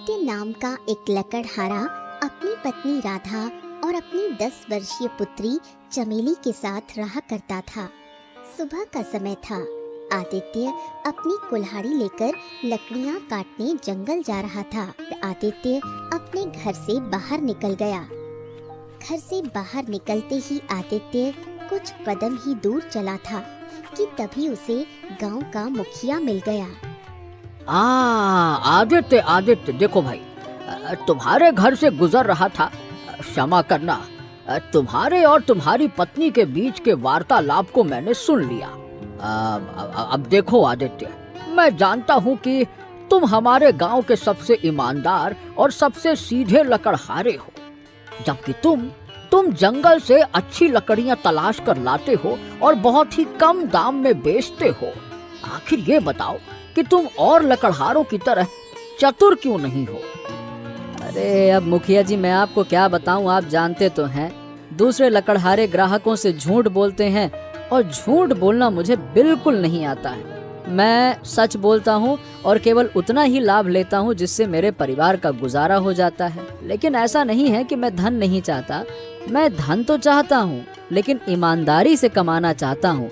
आदित्य नाम का एक लकड़हारा अपनी पत्नी राधा और अपनी 10 वर्षीय पुत्री चमेली के साथ रहा करता था। सुबह का समय था। आदित्य अपनी कुल्हाड़ी लेकर लकड़ियां काटने जंगल जा रहा था। आदित्य अपने घर से बाहर निकल गया। घर से बाहर निकलते ही आदित्य कुछ कदम ही दूर चला था कि तभी उसे गांव का मुखिया मिल गया। आदित्य आदित्य, देखो भाई, तुम्हारे घर से गुजर रहा था। क्षमा करना, तुम्हारे और तुम्हारी पत्नी के बीच के वार्तालाप को मैंने सुन लिया। अब देखो आदित्य, मैं जानता हूँ कि तुम हमारे गांव के सबसे ईमानदार और सबसे सीधे लकड़हारे हो, जबकि तुम जंगल से अच्छी लकड़ियां तलाश कर लाते हो और बहुत ही कम दाम में बेचते हो। आखिर ये बताओ कि तुम और लकड़हारों की तरह चतुर क्यों नहीं हो? अरे अब मुखिया जी, मैं आपको क्या बताऊं, आप जानते तो हैं दूसरे लकड़हारे ग्राहकों से झूठ बोलते हैं और झूठ बोलना मुझे बिल्कुल नहीं आता है। मैं सच बोलता हूं और केवल उतना ही लाभ लेता हूं जिससे मेरे परिवार का गुजारा हो जाता है। लेकिन ऐसा नहीं है कि मैं धन नहीं चाहता, मैं धन तो चाहता हूं, लेकिन ईमानदारी से कमाना चाहता हूं।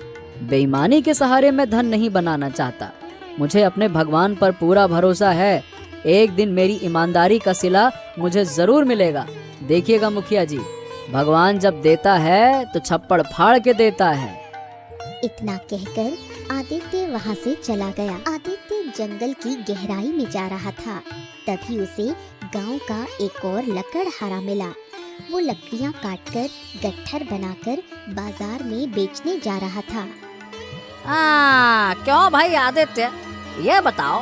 बेईमानी के सहारे मैं धन नहीं बनाना चाहता। मुझे अपने भगवान पर पूरा भरोसा है, एक दिन मेरी ईमानदारी का सिला मुझे जरूर मिलेगा। देखिएगा मुखिया जी, भगवान जब देता है तो छप्पड़ फाड़ के देता है। इतना कहकर आदित्य वहाँ से चला गया। आदित्य जंगल की गहराई में जा रहा था। तभी उसे गांव का एक और लकड़हारा मिला। वो लकड़ियाँ काटकर गट्ठर बनाकर बाजार में बेचने जा रहा था। क्यों भाई आदित्य, ये बताओ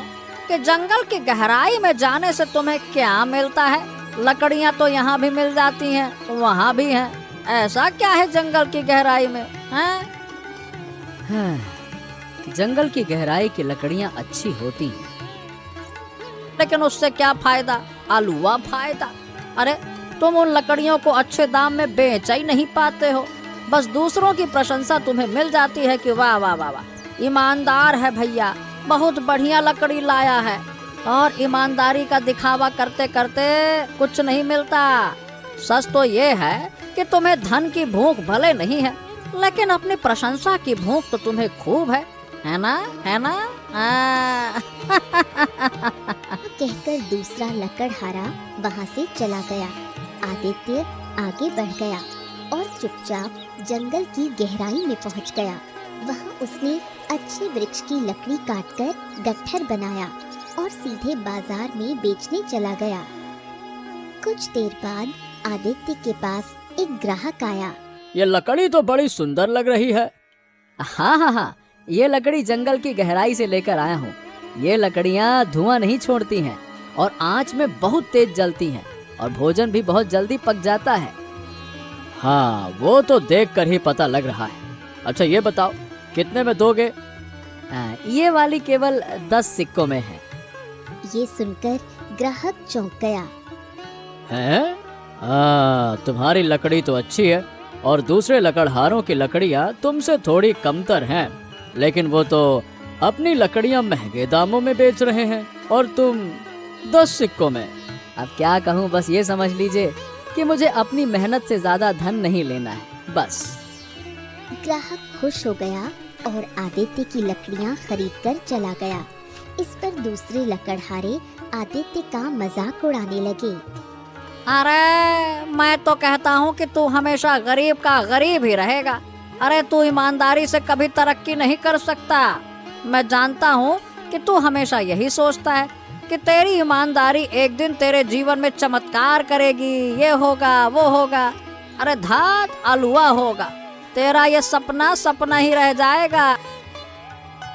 कि जंगल की गहराई में जाने से तुम्हें क्या मिलता है? लकड़ियाँ तो यहाँ भी मिल जाती हैं, वहाँ भी हैं। ऐसा क्या है जंगल की गहराई में? जंगल की गहराई की लकड़ियाँ अच्छी होती हैं, लेकिन उससे क्या फायदा? आलूवा फायदा। अरे तुम उन लकड़ियों को अच्छे दाम में बेच ही नहीं पाते हो। बस दूसरों की प्रशंसा तुम्हें मिल जाती है कि वाह वाह वाह वाह, ईमानदार है भैया, बहुत बढ़िया लकड़ी लाया है। और ईमानदारी का दिखावा करते करते कुछ नहीं मिलता। सच तो ये है कि तुम्हें धन की भूख भले नहीं है, लेकिन अपनी प्रशंसा की भूख तो तुम्हें खूब है ना? है ना? कहकर दूसरा लकड़हारा वहाँ से चला गया। आदित्य आगे बढ़ गया और चुपचाप जंगल की गहराई में पहुँच गया। वहाँ उसने अच्छे वृक्ष की लकड़ी काटकर गट्ठर बनाया और सीधे बाजार में बेचने चला गया। कुछ देर बाद आदित्य के पास एक ग्राहक आया। ये लकड़ी तो बड़ी सुंदर लग रही है। हाँ, ये लकड़ी जंगल की गहराई से लेकर आया हूँ। ये लकड़ियाँ धुआं नहीं छोड़ती हैं और आंच में बहुत तेज जलती हैं और भोजन भी बहुत जल्दी पक जाता है। हाँ, वो तो देखकर ही पता लग रहा है। अच्छा ये बताओ, कितने में दोगे? ये वाली केवल 10 सिक्कों में है। ये सुनकर ग्राहक चौंक गया। हैं? तुम्हारी लकड़ी तो अच्छी है और दूसरे लकड़हारों की लकड़ियाँ तुमसे थोड़ी कमतर हैं, लेकिन वो तो अपनी लकड़ियाँ महंगे दामों में बेच रहे हैं और तुम 10 सिक्कों में। अब क्या कहूँ, बस ये समझ लीजिए कि मुझे अपनी मेहनत से ज्यादा धन नहीं लेना है, बस। ग्राहक खुश हो गया और आदित्य की लकड़ियाँ खरीदकर चला गया। इस पर दूसरे लकड़हारे आदित्य का मजाक उड़ाने लगे। अरे मैं तो कहता हूँ कि तू हमेशा गरीब का गरीब ही रहेगा। अरे तू ईमानदारी से कभी तरक्की नहीं कर सकता। मैं जानता हूँ कि तू हमेशा यही सोचता है कि तेरी ईमानदारी एक दिन तेरे जीवन में चमत्कार करेगी, ये होगा वो होगा। अरे धात अलुआ होगा, तेरा ये सपना सपना ही रह जाएगा।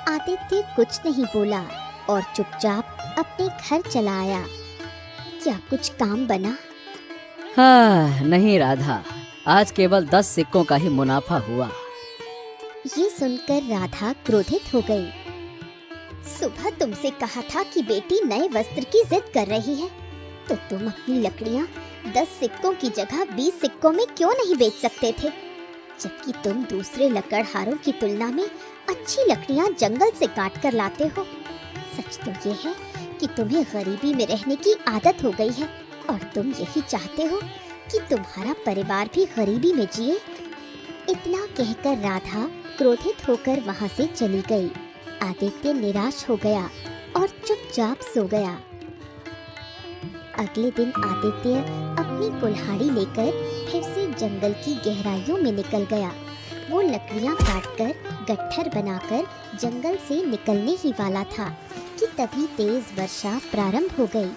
आदित्य कुछ नहीं बोला और चुपचाप अपने घर चला आया। क्या कुछ काम बना? हाँ नहीं राधा, आज केवल 10 सिक्कों का ही मुनाफा हुआ। ये सुनकर राधा क्रोधित हो गई। सुबह तुमसे कहा था कि बेटी नए वस्त्र की जिद कर रही है, तो तुम अपनी लकड़ियाँ 10 सिक्कों की जगह 20 सिक्कों में क्यों नहीं बेच सकते थे? जबकि तुम दूसरे लकड़हारों की तुलना में अच्छी लकड़ियाँ जंगल से काट कर लाते हो। सच तो ये है कि तुम्हें गरीबी में रहने की आदत हो गई है और तुम यही चाहते हो कि तुम्हारा परिवार भी गरीबी में जिए। इतना कहकर राधा क्रोधित होकर वहाँ से चली गई। आदित्य निराश हो गया और चुपचाप सो गया। अगले दिन आदित्य अपनी कुल्हाड़ी लेकर फिर से जंगल की गहराइयों में निकल गया। वो लकड़ियाँ काटकर गट्ठर बनाकर जंगल से निकलने ही वाला था कि तभी तेज वर्षा प्रारंभ हो गई।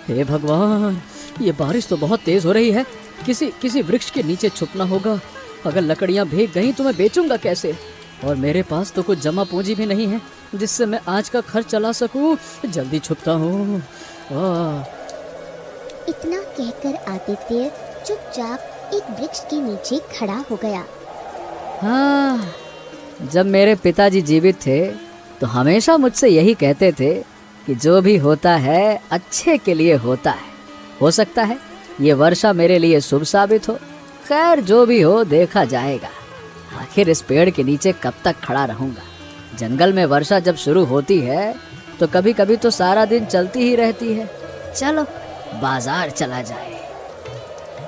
हे भगवान, ये बारिश तो बहुत तेज हो रही है। किसी वृक्ष के नीचे छुपना होगा। अगर लकड़ियाँ भीग गईं तो मैं बेचूंगा कैसे? और मेरे पास तो कुछ जमा पूंजी भी नहीं है जिससे मैं आज का खर्च चला सकूं। जल्दी छुपता हूँ। इतना कहकर आदित्य चुपचाप एक वृक्ष के नीचे खड़ा हो गया। हाँ, जब मेरे पिताजी जीवित थे तो हमेशा मुझसे यही कहते थे कि जो भी होता है अच्छे के लिए होता है। हो सकता है ये वर्षा मेरे लिए शुभ साबित हो। खैर, जो भी हो देखा जाएगा। आखिर इस पेड़ के नीचे कब तक खड़ा रहूंगा? जंगल में वर्षा जब शुरू होती है तो कभी कभी तो सारा दिन चलती ही रहती है। चलो बाजार चला जाए।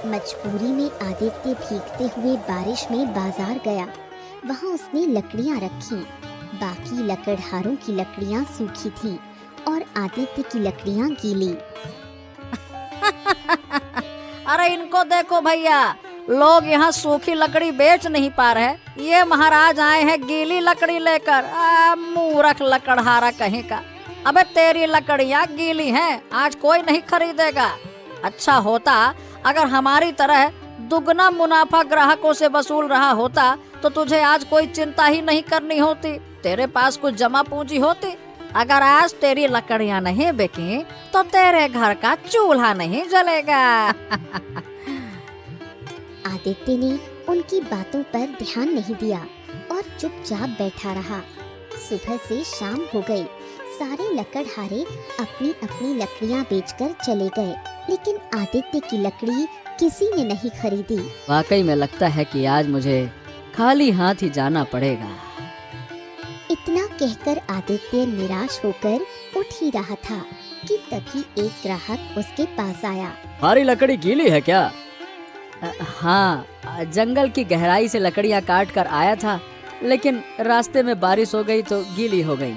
मजबूरी में आदित्य भीगते हुए बारिश में बाजार गया। वहाँ उसने लकड़ियाँ रखी। बाकी लकड़हारों की लकड़ियाँ सूखी थीं और आदित्य की लकड़ियाँ गीली। अरे इनको देखो भैया, लोग यहाँ सूखी लकड़ी बेच नहीं पा रहे, ये महाराज आए हैं गीली लकड़ी लेकर। मूर्ख लकड़हारा कहीं का। अबे तेरी लकड़ियाँ गीली हैं, आज कोई नहीं खरीदेगा। अच्छा होता अगर हमारी तरह दुगना मुनाफा ग्राहकों से वसूल रहा होता तो तुझे आज कोई चिंता ही नहीं करनी होती। तेरे पास कुछ जमा पूंजी होती। अगर आज तेरी लकड़ियाँ नहीं बिकी तो तेरे घर का चूल्हा नहीं जलेगा। आदित्य ने उनकी बातों पर ध्यान नहीं दिया और चुपचाप बैठा रहा। सुबह से शाम हो गई। सारे लकड़हारे अपनी अपनी लकड़ियाँ बेचकर चले गए, लेकिन आदित्य की लकड़ी किसी ने नहीं खरीदी। वाकई में लगता है कि आज मुझे खाली हाथ ही जाना पड़ेगा। इतना कहकर आदित्य निराश होकर उठ ही रहा था कि तभी एक ग्राहक उसके पास आया। हमारी लकड़ी गीली है क्या? हाँ, जंगल की गहराई से लकड़ियाँ काट कर आया था, लेकिन रास्ते में बारिश हो गई तो गीली हो गई।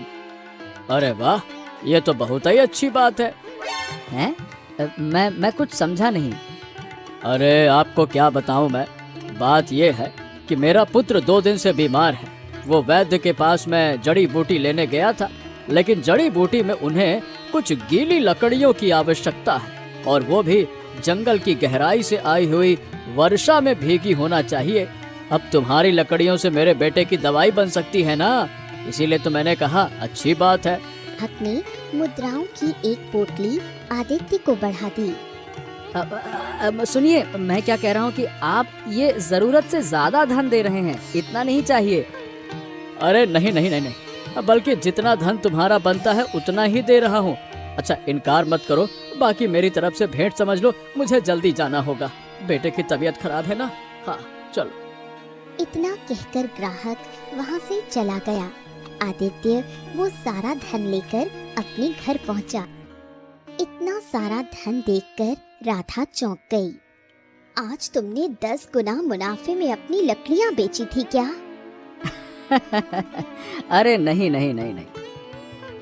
अरे वाह, ये तो बहुत ही अच्छी बात है। हैं? मैं कुछ समझा नहीं। अरे आपको क्या बताऊं मैं। बात ये है कि मेरा पुत्र 2 दिन से बीमार है। वो वैद्य के पास मैं जड़ी बूटी लेने गया था, लेकिन जड़ी बूटी में उन्हें कुछ गीली लकड़ियों की आवश्यकता है और वो भी जंगल की गहराई से आई हुई वर्षा में भीगी होना चाहिए। अब तुम्हारी लकड़ियों से मेरे बेटे की दवाई बन सकती है ना, इसीलिए तो मैंने कहा अच्छी बात है। ग्राहक ने मुद्राओं की एक पोटली आदित्य को बढ़ा दी। सुनिए, मैं क्या कह रहा हूँ कि आप ये जरूरत से ज्यादा धन दे रहे हैं, इतना नहीं चाहिए। अरे नहीं नहीं नहीं नहीं, बल्कि जितना धन तुम्हारा बनता है उतना ही दे रहा हूँ। अच्छा इनकार मत करो, बाकी मेरी तरफ से भेंट समझ लो। मुझे जल्दी जाना होगा, बेटे की तबीयत खराब है ना। हाँ चलो। इतना कहकर ग्राहक वहाँ से चला गया। आदित्य वो सारा धन लेकर अपने घर पहुँचा। इतना सारा धन देखकर राधा चौंक गई। आज तुमने 10 गुना मुनाफे में अपनी लकड़ियाँ बेची थी क्या? अरे नहीं नहीं नहीं नहीं।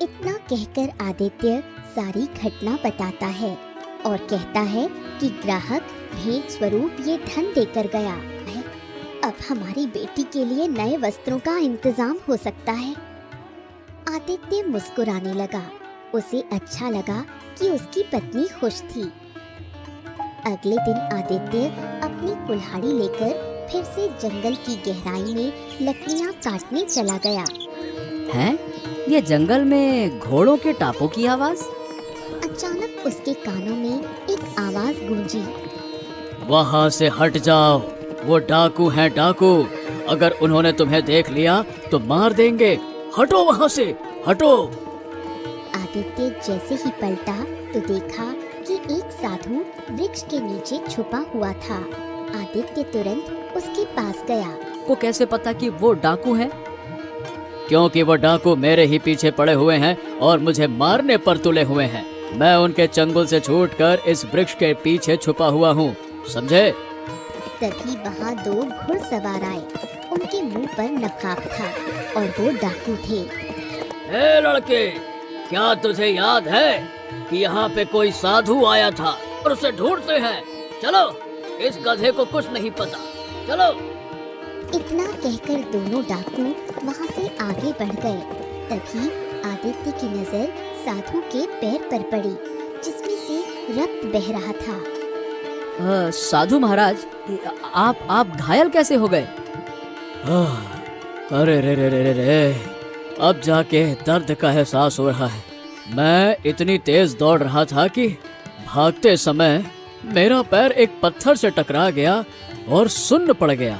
इतना कहकर आदित्य सारी घटना बताता है और कहता है कि ग्राहक भेंट स्वरूप ये धन देकर गया है। अब हमारी बेटी के लिए नए वस्त्रों का इंतजाम हो सकता है। आदित्य मुस्कुराने लगा। उसे अच्छा लगा कि उसकी पत्नी खुश थी। अगले दिन आदित्य अपनी कुल्हाड़ी लेकर फिर से जंगल की गहराई में लकड़ियाँ काटने चला गया। हैं? ये जंगल में घोड़ों के टापों की आवाज। अचानक उसके कानों में एक आवाज गूंजी। वहाँ से हट जाओ, वो डाकू हैं डाकू। अगर उन्होंने तुम्हें देख लिया तो मार देंगे। हटो वहाँ से, हटो। आदित्य जैसे ही पलटा तो देखा कि एक साधु वृक्ष के नीचे छुपा हुआ था। आदित्य तुरंत उसके पास गया। को कैसे पता कि वो डाकू है? क्योंकि वो डाकू मेरे ही पीछे पड़े हुए हैं और मुझे मारने पर तुले हुए हैं। मैं उनके चंगुल से छूटकर इस वृक्ष के पीछे छुपा हुआ हूँ, समझे? तभी वहाँ 2 घुड़सवार आए। उनके मुंह पर नकाब था और वो डाकू थे। ए लड़के, क्या तुझे याद है कि यहाँ पे कोई साधु आया था और उसे ढूंढते हैं? चलो, इस गधे को कुछ नहीं पता, चलो। इतना कहकर दोनों डाकू वहाँ से आगे बढ़ गए। तभी आदित्य की नजर साधु के पैर पर पड़ी, जिसमें से रक्त बह रहा था। साधु महाराज, आप घायल कैसे हो गए? अरे रे रे रे रे रे, अब जाके दर्द का एहसास हो रहा है। मैं इतनी तेज दौड़ रहा था कि भागते समय मेरा पैर एक पत्थर से टकरा गया और सुन्न पड़ गया।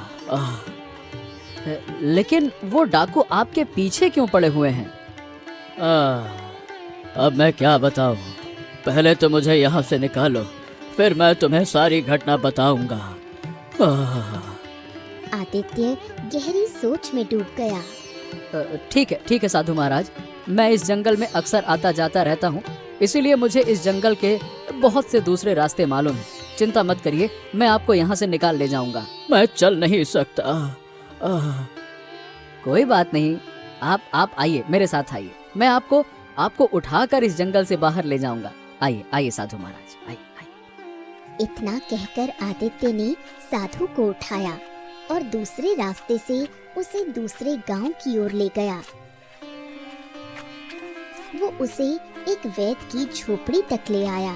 लेकिन वो डाकू आपके पीछे क्यों पड़े हुए हैं? अब मैं क्या बताऊं? पहले तो मुझे यहाँ से निकालो, फिर मैं तुम्हें सारी घटना बताऊंगा। आदित्य गहरी सोच में डूब गया। ठीक है साधु महाराज, मैं इस जंगल में अक्सर आता जाता रहता हूँ, इसीलिए मुझे इस जंगल के बहुत से दूसरे रास्ते मालूम हैं। चिंता मत करिए, मैं आपको यहाँ से निकाल ले जाऊंगा। मैं चल नहीं सकता। कोई बात नहीं, आप आइए, मेरे साथ आइए, मैं आपको उठाकर इस जंगल से बाहर ले जाऊंगा। आइए साधु महाराज, आइए। इतना कहकर आदित्य ने साधु को उठाया और दूसरे रास्ते से उसे दूसरे गांव की ओर ले गया। वो उसे एक वैद्य की झोपड़ी तक ले आया।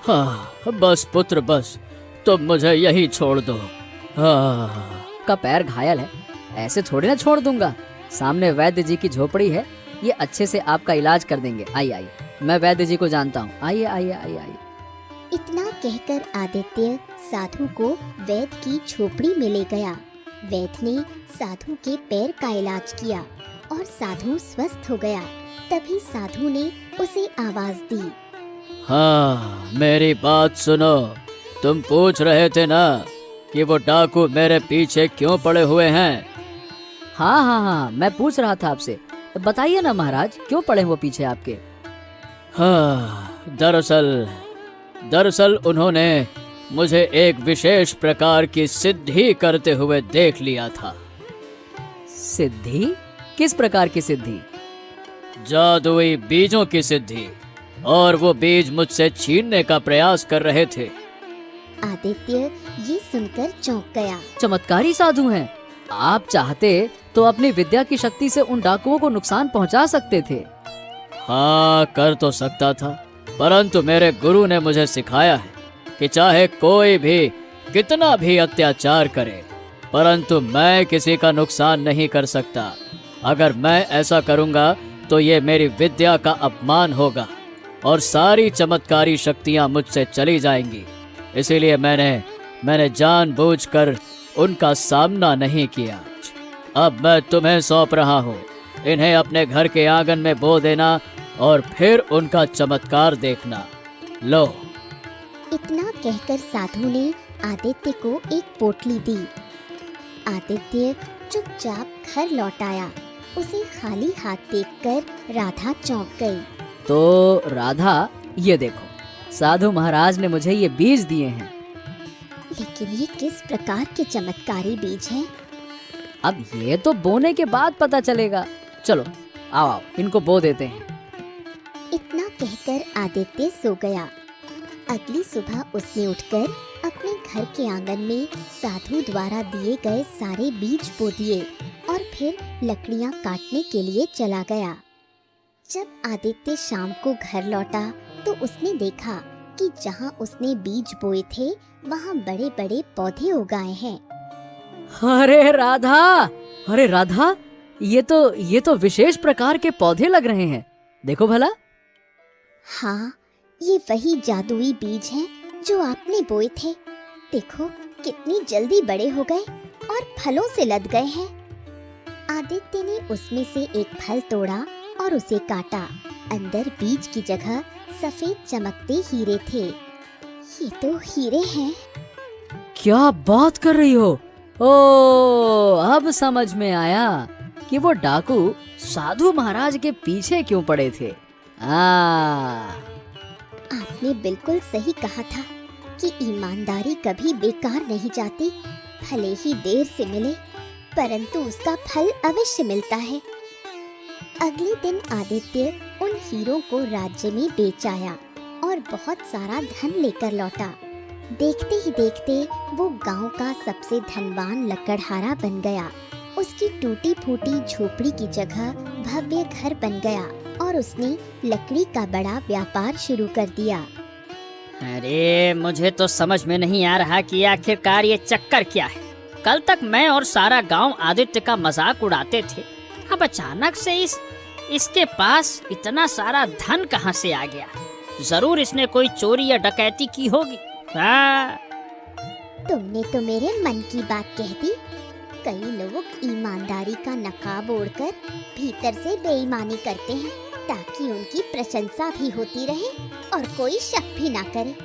हाँ, बस पुत्र बस, तुम मुझे यही छोड़ दो। का पैर घायल है, ऐसे थोड़ी ना छोड़ दूंगा। सामने वैद्य जी की झोपड़ी है, ये अच्छे से आपका इलाज कर देंगे। आइए, मैं वैद्य जी को जानता हूँ। आइए। इतना कहकर आदित्य साधु को वैद्य की झोपड़ी में ले गया। वैद्य ने साधु के पैर का इलाज किया और साधु स्वस्थ हो गया। तभी साधु ने उसे आवाज दी। हाँ, मेरी बात सुनो। तुम पूछ रहे थे ना कि वो डाकू मेरे पीछे क्यों पड़े हुए हैं? हाँ, मैं पूछ रहा था आपसे। बताइए ना महाराज, क्यों पड़े वो पीछे आपके? हाँ, दरअसल उन्होंने मुझे एक विशेष प्रकार की सिद्धि करते हुए देख लिया था। सिद्धि? किस प्रकार की सिद्धि? जादुई बीजों की सिद्धि, और वो बीज मुझसे छीनने का प्रयास कर रहे थे। आदित्य ये सुनकर चौंक गया। चमत्कारी साधु हैं। आप चाहते तो अपनी विद्या की शक्ति से उन डाकुओं को नुकसान पहुंचा सकते थे। हाँ, कर तो सकता था, परंतु मेरे गुरु ने मुझे सिखाया है कि चाहे कोई भी कितना भी अत्याचार करे, परंतु मैं किसी का नुकसान नहीं कर सकता। अगर मैं ऐसा करूंगा तो ये मेरी विद्या का अपमान होगा और सारी चमत्कारी शक्तियां मुझसे चली जाएंगी। इसीलिए मैंने जानबूझकर उनका सामना नहीं किया। अब मैं तुम्हें सौंप रहा हूँ, इन्हें अपने घर के आंगन में बो देना और फिर उनका चमत्कार देखना। लो। इतना कहकर साधु ने आदित्य को एक पोटली दी। आदित्य चुपचाप घर लौट आया। उसे खाली हाथ देखकर राधा चौंक गई। तो राधा, ये देखो, साधु महाराज ने मुझे ये बीज दिए हैं। लेकिन ये किस प्रकार के चमत्कारी बीज हैं? अब ये तो बोने के बाद पता चलेगा। चलो आओ, इनको बो देते हैं। इतना कहकर आदित्य सो गया। अगली सुबह उसने उठकर अपने घर के आंगन में साधु द्वारा दिए गए सारे बीज बो दिए और फिर लकड़ियां काटने के लिए चला गया। जब आदित्य शाम को घर लौटा तो उसने देखा कि जहां उसने बीज बोए थे वहां बड़े बड़े पौधे उगाए हैं। अरे राधा, ये तो विशेष प्रकार के पौधे लग रहे हैं। देखो भला। हाँ, ये वही जादुई बीज हैं जो आपने बोए थे। देखो कितनी जल्दी बड़े हो गए और फलों से लद गए हैं। आदित्य ने उसमें से एक फल तोड़ा और उसे काटा। अंदर बीज की जगह सफेद चमकते हीरे थे। ये तो हीरे हैं। क्या बात कर रही हो? ओ, अब समझ में आया। कि वो डाकू साधु महाराज के पीछे क्यों पड़े थे। आपने बिल्कुल सही कहा था कि ईमानदारी कभी बेकार नहीं जाती। भले ही देर से मिले, परंतु उसका फल अवश्य मिलता है। अगले दिन आदित्य उन हीरों को राज्य में बेच आया और बहुत सारा धन लेकर लौटा। देखते ही देखते वो गांव का सबसे धनवान लकड़हारा बन गया। उसकी टूटी फूटी झोपड़ी की जगह भव्य घर बन गया और उसने लकड़ी का बड़ा व्यापार शुरू कर दिया। अरे मुझे तो समझ में नहीं आ रहा कि आखिरकार ये चक्कर क्या है। कल तक मैं और सारा गांव आदित्य का मजाक उड़ाते थे, अब अचानक से इसके पास इतना सारा धन कहां से आ गया। जरूर इसने कोई चोरी या डकैती की होगी। तुमने तो मेरे मन की बात कह दी। कई लोग ईमानदारी का नकाब ओढ़कर भीतर से बेईमानी करते हैं ताकि उनकी प्रशंसा भी होती रहे और कोई शक भी ना करे।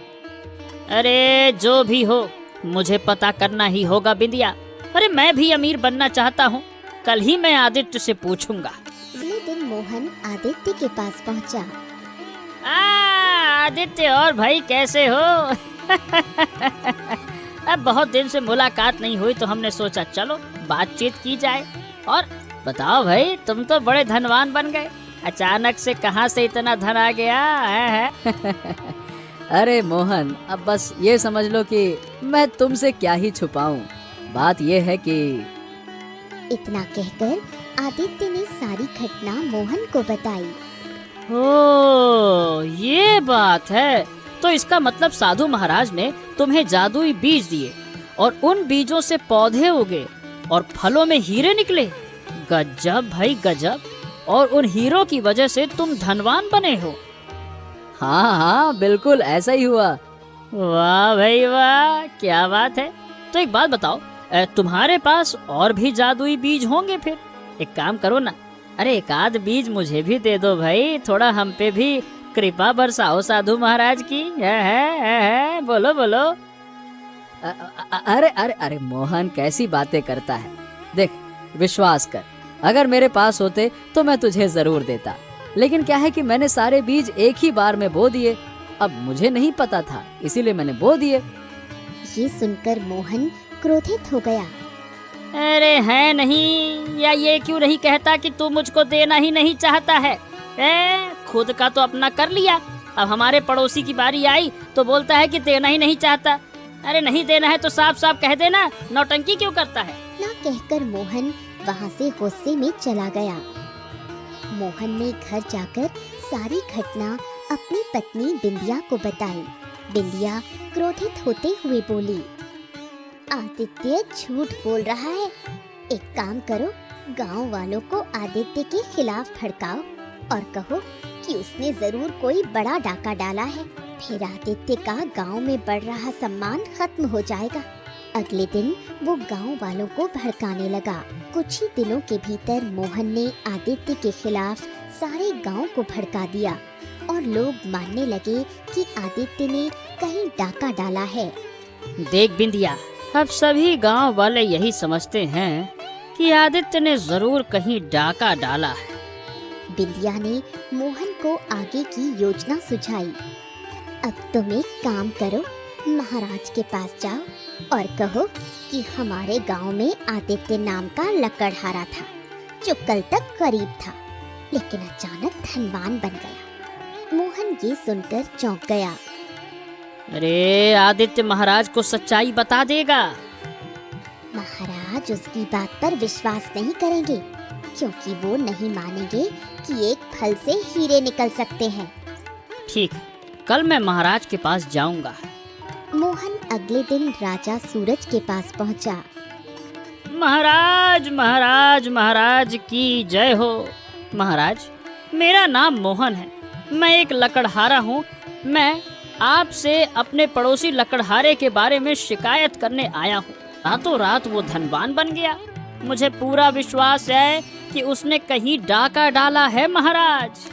अरे जो भी हो, मुझे पता करना ही होगा बिंदिया। अरे मैं भी अमीर बनना चाहता हूँ। कल ही मैं आदित्य से पूछूंगा। अगले दिन मोहन आदित्य के पास पहुँचा। आदित्य और भाई कैसे हो? अब बहुत दिन से मुलाकात नहीं हुई तो हमने सोचा चलो बातचीत की जाए। और बताओ भाई, तुम तो बड़े धनवान बन गए। अचानक से कहां से इतना धन आ गया है? अरे मोहन, अब बस ये समझ लो कि मैं तुमसे क्या ही छुपाऊं। बात ये है कि इतना कहकर आदित्य ने सारी घटना मोहन को बताई। ओ, ये बात है। तो इसका मतलब साधु महाराज ने तुम्हें जादुई बीज दिए और उन बीजों से पौधे उगे और फलों में हीरे निकले। गजब भाई गजब। और उन हीरो की वजह से तुम धनवान बने हो। हाँ, बिल्कुल ऐसा ही हुआ। वाह भाई वाह, क्या बात है। तो एक बात बताओ, तुम्हारे पास और भी जादुई बीज होंगे फिर? एक काम करो ना, अरे एक आध बीज मुझे भी दे दो भाई। थोड़ा हम पे भी कृपा बरसाओ साधु महाराज की। है, बोलो बोलो। अरे अरे अरे मोहन, कैसी बातें करता है। देख, विश्वास कर, अगर मेरे पास होते तो मैं तुझे जरूर देता। लेकिन क्या है कि मैंने सारे बीज एक ही बार में बो दिए। अब मुझे नहीं पता था, इसीलिए मैंने बो दिए। ये सुनकर मोहन क्रोधित हो गया। अरे है नहीं, या ये क्यों नहीं कहता कि तू मुझको देना ही नहीं चाहता है? खुद का तो अपना कर लिया, अब हमारे पड़ोसी की बारी आई तो बोलता है कि देना ही नहीं चाहता। अरे नहीं देना है तो साफ साफ कह देना, नौटंकी क्यों करता है? ना कहकर मोहन वहाँ से गुस्से में चला गया। मोहन ने घर जाकर सारी घटना अपनी पत्नी बिंदिया को बताई। बिंदिया क्रोधित होते हुए बोली, आदित्य झूठ बोल रहा है। एक काम करो, गांव वालों को आदित्य के खिलाफ भड़काओ और कहो कि उसने जरूर कोई बड़ा डाका डाला है। फिर आदित्य का गांव में बढ़ रहा सम्मान खत्म हो जाएगा। अगले दिन वो गांव वालों को भड़काने लगा। कुछ ही दिनों के भीतर मोहन ने आदित्य के खिलाफ सारे गांव को भड़का दिया और लोग मानने लगे कि आदित्य ने कहीं डाका डाला है। देख बिंदिया, अब सभी गांव वाले यही समझते हैं कि आदित्य ने जरूर कहीं डाका डाला है। बिंदिया ने मोहन को आगे की योजना सुझाई। अब तुम एक काम करो, महाराज के पास जाओ और कहो कि हमारे गांव में आदित्य नाम का लकड़हारा था जो कल तक गरीब था लेकिन अचानक धनवान बन गया। मोहन ये सुनकर चौंक गया। अरे आदित्य महाराज को सच्चाई बता देगा। महाराज उसकी बात पर विश्वास नहीं करेंगे क्योंकि वो नहीं मानेंगे कि एक फल से हीरे निकल सकते हैं। ठीक, कल मैं महाराज के पास जाऊंगा। मोहन अगले दिन राजा सूरज के पास पहुंचा। महाराज महाराज महाराज की जय हो। महाराज, मेरा नाम मोहन है, मैं एक लकड़हारा हूँ। मैं आपसे अपने पड़ोसी लकड़हारे के बारे में शिकायत करने आया हूँ। रातों रात वो धनवान बन गया। मुझे पूरा विश्वास है कि उसने कहीं डाका डाला है महाराज।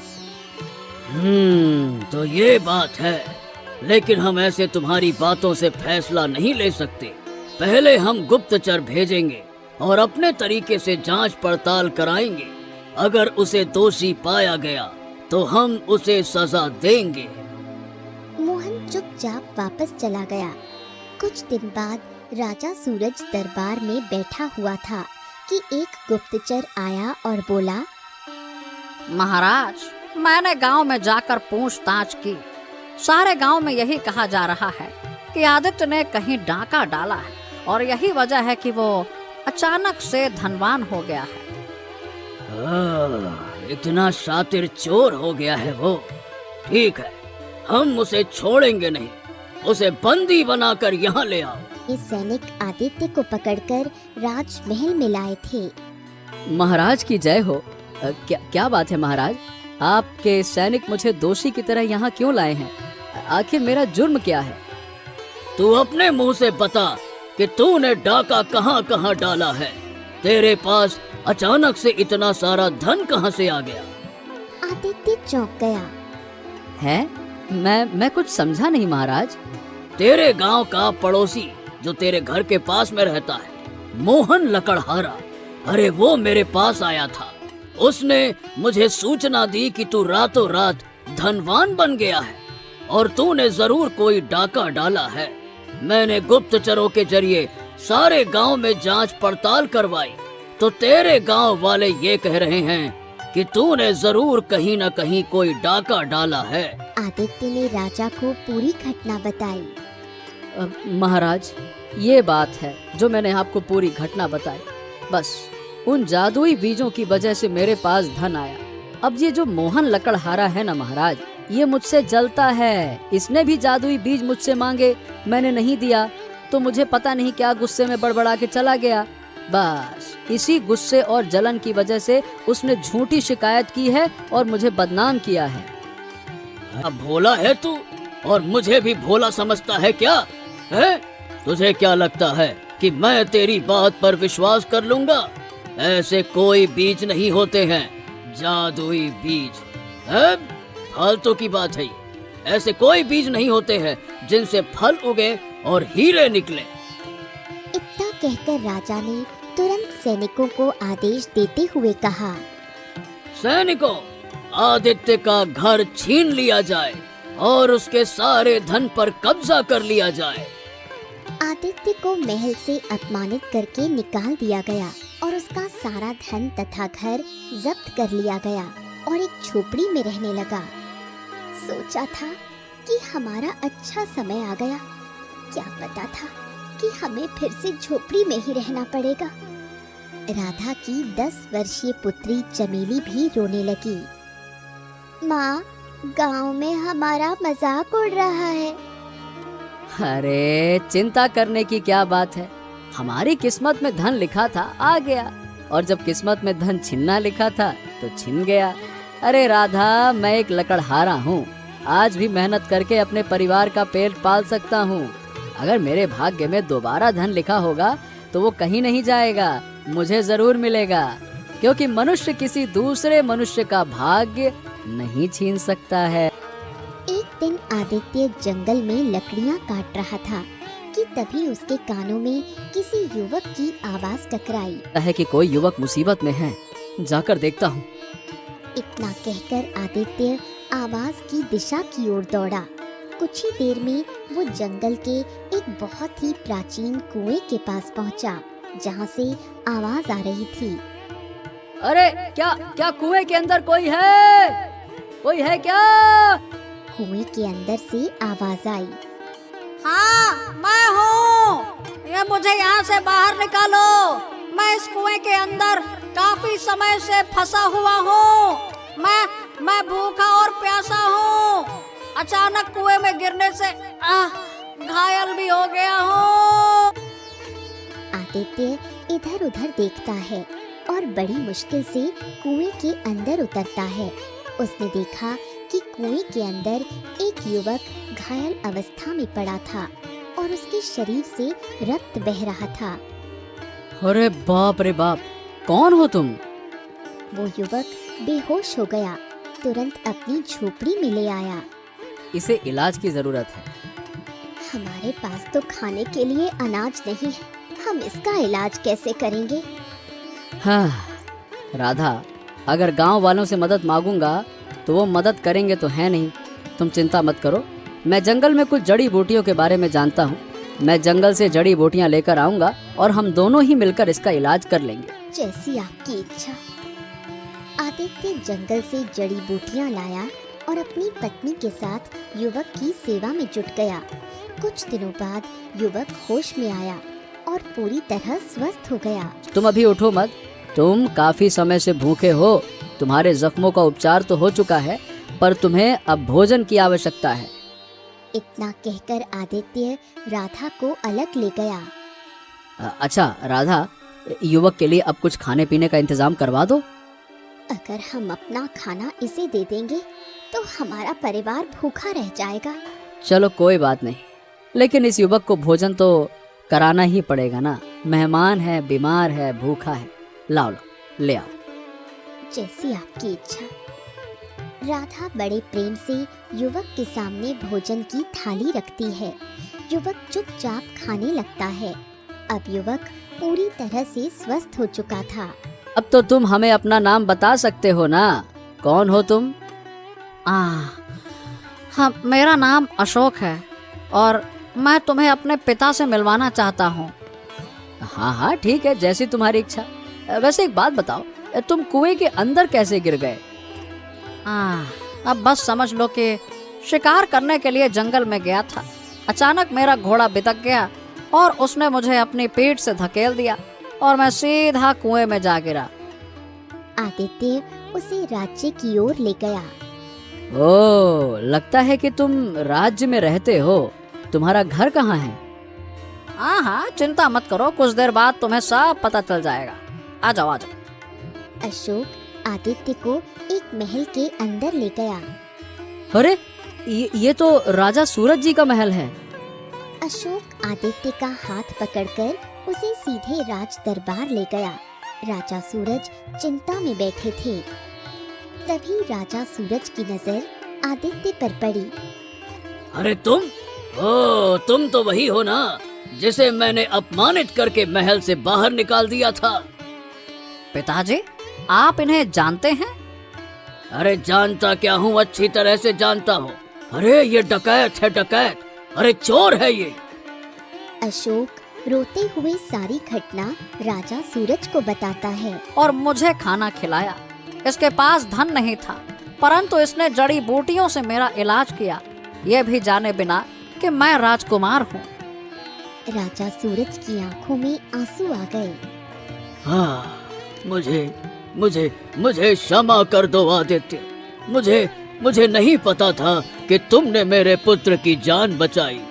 तो ये बात है, लेकिन हम ऐसे तुम्हारी बातों से फैसला नहीं ले सकते। पहले हम गुप्तचर भेजेंगे और अपने तरीके से जांच पड़ताल कराएंगे। अगर उसे दोषी पाया गया तो हम उसे सजा देंगे। मोहन चुपचाप वापस चला गया। कुछ दिन बाद राजा सूरज दरबार में बैठा हुआ था कि एक गुप्तचर आया और बोला, महाराज, मैंने गांव में जाकर पूछताछ की। सारे गांव में यही कहा जा रहा है कि आदित्य ने कहीं डाका डाला है और यही वजह है कि वो अचानक से धनवान हो गया है। इतना शातिर चोर हो गया है वो। ठीक है, हम उसे छोड़ेंगे नहीं। उसे बंदी बनाकर यहाँ ले आओ। ये सैनिक आदित्य को पकड़कर राजमहल में लाए थे। महाराज की जय हो। क्या बात है महाराज, आपके सैनिक मुझे दोषी की तरह यहाँ क्यों लाए हैं? आखिर मेरा जुर्म क्या है? तू अपने मुंह से बता कि तूने डाका कहाँ कहाँ डाला है। तेरे पास अचानक से इतना सारा धन कहाँ से आ गया? आदित्य चौंक गया। है? मैं कुछ समझा नहीं महाराज। तेरे गांव का पड़ोसी जो तेरे घर के पास में रहता है, मोहन लकड़हारा, अरे वो मेरे पास आया था। उसने मुझे सूचना दी कि तू रातों रात धनवान बन गया है और तूने जरूर कोई डाका डाला है। मैंने गुप्तचरों के जरिए सारे गांव में जांच पड़ताल करवाई तो तेरे गांव वाले ये कह रहे हैं कि तूने जरूर कहीं न कहीं कोई डाका डाला है। आदित्य ने राजा को पूरी घटना बताई। महाराज, ये बात है जो मैंने आपको पूरी घटना बताई। बस उन जादुई बीजों की वजह से मेरे पास धन आया। अब ये जो मोहन लकड़हारा है ना महाराज, ये मुझसे जलता है। इसने भी जादुई बीज मुझसे मांगे, मैंने नहीं दिया तो मुझे पता नहीं क्या गुस्से में बड़बड़ा के चला गया। बस इसी गुस्से और जलन की वजह से उसने झूठी शिकायत की है और मुझे बदनाम किया है। अब भोला है तू और मुझे भी भोला समझता है क्या? है? तुझे क्या लगता है कि मैं तेरी बात पर विश्वास कर लूंगा? ऐसे कोई बीज नहीं होते हैं, जादुई बीज है। फालतू की बात है ये। ऐसे कोई बीज नहीं होते हैं जिनसे फल उगे और हीरे निकले। इतना कहकर राजा ने तुरंत सैनिकों को आदेश देते हुए कहा, सैनिकों, आदित्य का घर छीन लिया जाए और उसके सारे धन पर कब्जा कर लिया जाए। आदित्य को महल से अपमानित करके निकाल दिया गया और उसका सारा धन तथा घर जब्त कर लिया गया और एक झोपड़ी में रहने लगा। सोचा था कि हमारा अच्छा समय आ गया, क्या पता था कि हमें फिर से झोपड़ी में ही रहना पड़ेगा। राधा की 10 वर्षीय पुत्री चमेली भी रोने लगी। माँ, गांव में हमारा मजाक उड़ रहा है। अरे चिंता करने की क्या बात है, हमारी किस्मत में धन लिखा था आ गया, और जब किस्मत में धन छिनना लिखा था तो छिन गया। अरे राधा, मैं एक लकड़हारा हूँ, आज भी मेहनत करके अपने परिवार का पेट पाल सकता हूँ। अगर मेरे भाग्य में दोबारा धन लिखा होगा तो वो कहीं नहीं जाएगा, मुझे जरूर मिलेगा, क्योंकि मनुष्य किसी दूसरे मनुष्य का भाग्य नहीं छीन सकता है। एक दिन आदित्य जंगल में लकड़ियां काट रहा था कि तभी उसके कानों में किसी युवक की आवाज टकराई। है कि कोई युवक मुसीबत में है, जाकर देखता हूँ। इतना कहकर आदित्य आवाज की दिशा की ओर दौड़ा। कुछ ही देर में वो जंगल के एक बहुत ही प्राचीन कुएं के पास पहुंचा, जहां से आवाज आ रही थी। अरे क्या कुएं के अंदर कोई है? कोई है क्या? कुएं के अंदर से आवाज आई। हाँ, मैं हूँ। ये मुझे यहाँ से बाहर निकालो। मैं इस कुएं के अंदर काफी समय से फंसा हुआ हूँ। मैं भूखा और प्यासा हूँ। अचानक कुएं में गिरने से घायल भी हो गया हूँ। आदित्य इधर उधर देखता है और बड़ी मुश्किल से कुएं के अंदर उतरता है। उसने देखा कि कुएं के अंदर एक युवक घायल अवस्था में पड़ा था और उसके शरीर से रक्त बह रहा था। अरे बाप रे बाप, कौन हो तुम? वो युवक बेहोश हो गया, तुरंत अपनी झोपड़ी में ले आया। इसे इलाज की जरूरत है। हमारे पास तो खाने के लिए अनाज नहीं है, हम इसका इलाज कैसे करेंगे? हाँ राधा, अगर गांव वालों से मदद मांगूंगा तो वो मदद करेंगे तो है नहीं। तुम चिंता मत करो, मैं जंगल में कुछ जड़ी बूटियों के बारे में जानता हूँ। मैं जंगल से जड़ी बूटियाँ लेकर आऊंगा और हम दोनों ही मिलकर इसका इलाज कर लेंगे। जैसी आपकी इच्छा। आदित्य जंगल से जड़ी बूटियां लाया और अपनी पत्नी के साथ युवक की सेवा में जुट गया। कुछ दिनों बाद युवक होश में आया और पूरी तरह स्वस्थ हो गया। तुम अभी उठो मत, तुम काफी समय से भूखे हो। तुम्हारे जख्मों का उपचार तो हो चुका है, पर तुम्हें अब भोजन की आवश्यकता है। इतना कहकर आदित्य राधा को अलग ले गया। अच्छा राधा, युवक के लिए अब कुछ खाने पीने का इंतजाम करवा दो। अगर हम अपना खाना इसे दे देंगे तो हमारा परिवार भूखा रह जाएगा। चलो कोई बात नहीं, लेकिन इस युवक को भोजन तो कराना ही पड़ेगा ना। मेहमान है, बीमार है, भूखा है। लाओ ले आओ। जैसी आपकी इच्छा। राधा बड़े प्रेम से युवक के सामने भोजन की थाली रखती है। युवक चुपचाप खाने लगता है। अब युवक पूरी तरह से स्वस्थ हो चुका था। अब तो तुम हमें अपना नाम बता सकते हो ना, कौन हो तुम? हाँ, मेरा नाम अशोक है और मैं तुम्हें अपने पिता से मिलवाना चाहता हूँ। हाँ हाँ ठीक है, जैसी तुम्हारी इच्छा। वैसे एक बात बताओ, तुम कुएं के अंदर कैसे गिर गए? अब बस समझ लो कि शिकार करने के लिए जंगल में गया था। अचानक मेरा घोड़ा बिदक गया और उसने मुझे अपनी पीठ से धकेल दिया और मैं सीधा कुएं में जा गिरा। आदित्य उसे राज्य की ओर ले गया। ओह, लगता है कि तुम राज्य में रहते हो। तुम्हारा घर कहाँ है? हाँ, चिंता मत करो, कुछ देर बाद तुम्हें सब पता चल जाएगा। आ जाओ आ जाओ। अशोक आदित्य को एक महल के अंदर ले गया। अरे ये तो राजा सूरज जी का महल है। अशोक आदित्य का हाथ पकड़कर उसे सीधे राज दरबार ले गया। राजा सूरज चिंता में बैठे थे। तभी राजा सूरज की नजर आदित्य पर पड़ी। अरे तुम तो वही हो ना जिसे मैंने अपमानित करके महल से बाहर निकाल दिया था। पिताजी, आप इन्हें जानते हैं? अरे जानता क्या हूँ, अच्छी तरह से जानता हूँ। अरे ये डकैत है, डकैत। अरे चोर है ये। अशोक रोते हुए सारी घटना राजा सूरज को बताता है। और मुझे खाना खिलाया। इसके पास धन नहीं था, परंतु इसने जड़ी बूटियों से मेरा इलाज किया, ये भी जाने बिना कि मैं राजकुमार हूँ। राजा सूरज की आंखों में आंसू आ गए। हाँ, मुझे क्षमा कर दो आदित्य। मुझे नहीं पता था कि तुमने मेरे पुत्र की जान बचाई।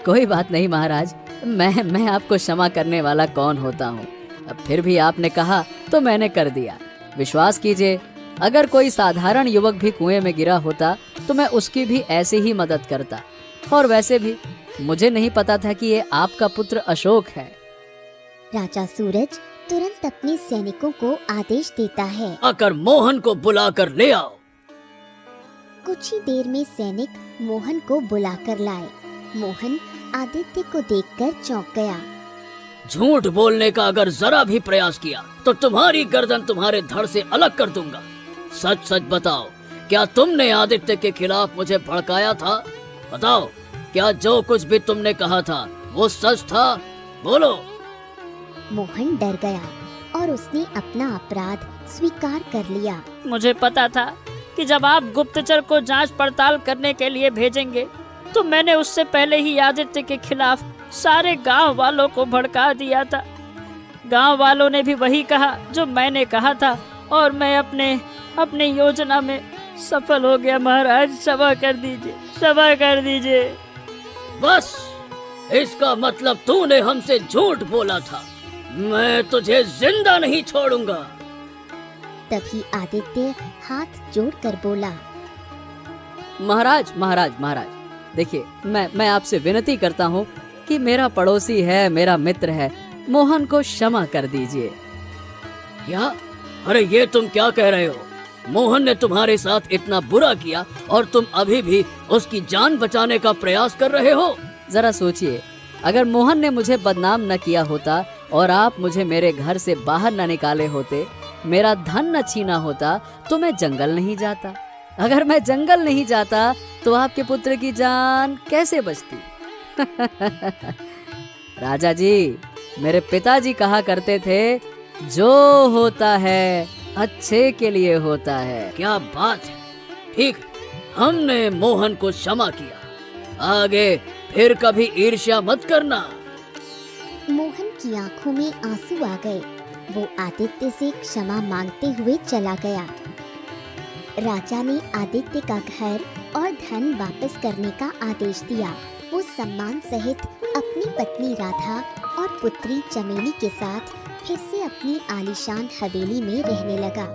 कोई बात नहीं महाराज, मैं आपको क्षमा करने वाला कौन होता हूँ। अब फिर भी आपने कहा तो मैंने कर दिया। विश्वास कीजिए, अगर कोई साधारण युवक भी कुएं में गिरा होता तो मैं उसकी भी ऐसे ही मदद करता। और वैसे भी मुझे नहीं पता था कि ये आपका पुत्र अशोक है। राजा सूरज तुरंत अपने सैनिकों को आदेश देता है। आकर मोहन को बुलाकर ले आओ। कुछ ही देर में सैनिक मोहन को बुलाकर लाए। मोहन आदित्य को देखकर चौंक गया। झूठ बोलने का अगर जरा भी प्रयास किया तो तुम्हारी गर्दन तुम्हारे धड़ से अलग कर दूंगा। सच सच बताओ, क्या तुमने आदित्य के खिलाफ मुझे भड़काया था? बताओ, क्या जो कुछ भी तुमने कहा था वो सच था? बोलो। मोहन डर गया और उसने अपना अपराध स्वीकार कर लिया। मुझे पता था कि जब आप गुप्तचर को जांच पड़ताल करने के लिए भेजेंगे तो मैंने उससे पहले ही आदित्य के खिलाफ सारे गांव वालों को भड़का दिया था। गांव वालों ने भी वही कहा जो मैंने कहा था और मैं अपने योजना में सफल हो गया। महाराज, क्षमा कर दीजिए, क्षमा कर दीजिए। बस, इसका मतलब तूने हमसे झूठ बोला था। मैं तुझे जिंदा नहीं छोड़ूंगा। तभी आदित्य हाथ जोड़कर बोला। महाराज महाराज महाराज, देखिए, मैं आपसे विनती करता हूँ कि मेरा पड़ोसी है, मेरा मित्र है, मोहन को क्षमा कर दीजिए। क्या? अरे ये तुम क्या कह रहे हो? मोहन ने तुम्हारे साथ इतना बुरा किया और तुम अभी भी उसकी जान बचाने का प्रयास कर रहे हो? जरा सोचिए, अगर मोहन ने मुझे बदनाम न किया होता और आप मुझे मेरे घर से बाहर न निकाले होते, मेरा धन न छीना होता, तो मैं जंगल नहीं जाता। अगर मैं जंगल नहीं जाता तो आपके पुत्र की जान कैसे बचती? राजा जी, मेरे पिताजी कहा करते थे, जो होता है अच्छे के लिए होता है। क्या बात है, ठीक है, हमने मोहन को क्षमा किया, आगे फिर कभी ईर्ष्या मत करना। मोहन की आंखों में आंसू आ गए। वो आदित्य से क्षमा मांगते हुए चला गया। राजा ने आदित्य का घर और धन वापस करने का आदेश दिया। वो सम्मान सहित अपनी पत्नी राधा और पुत्री चमेली के साथ फिर से अपनी आलीशान हवेली में रहने लगा।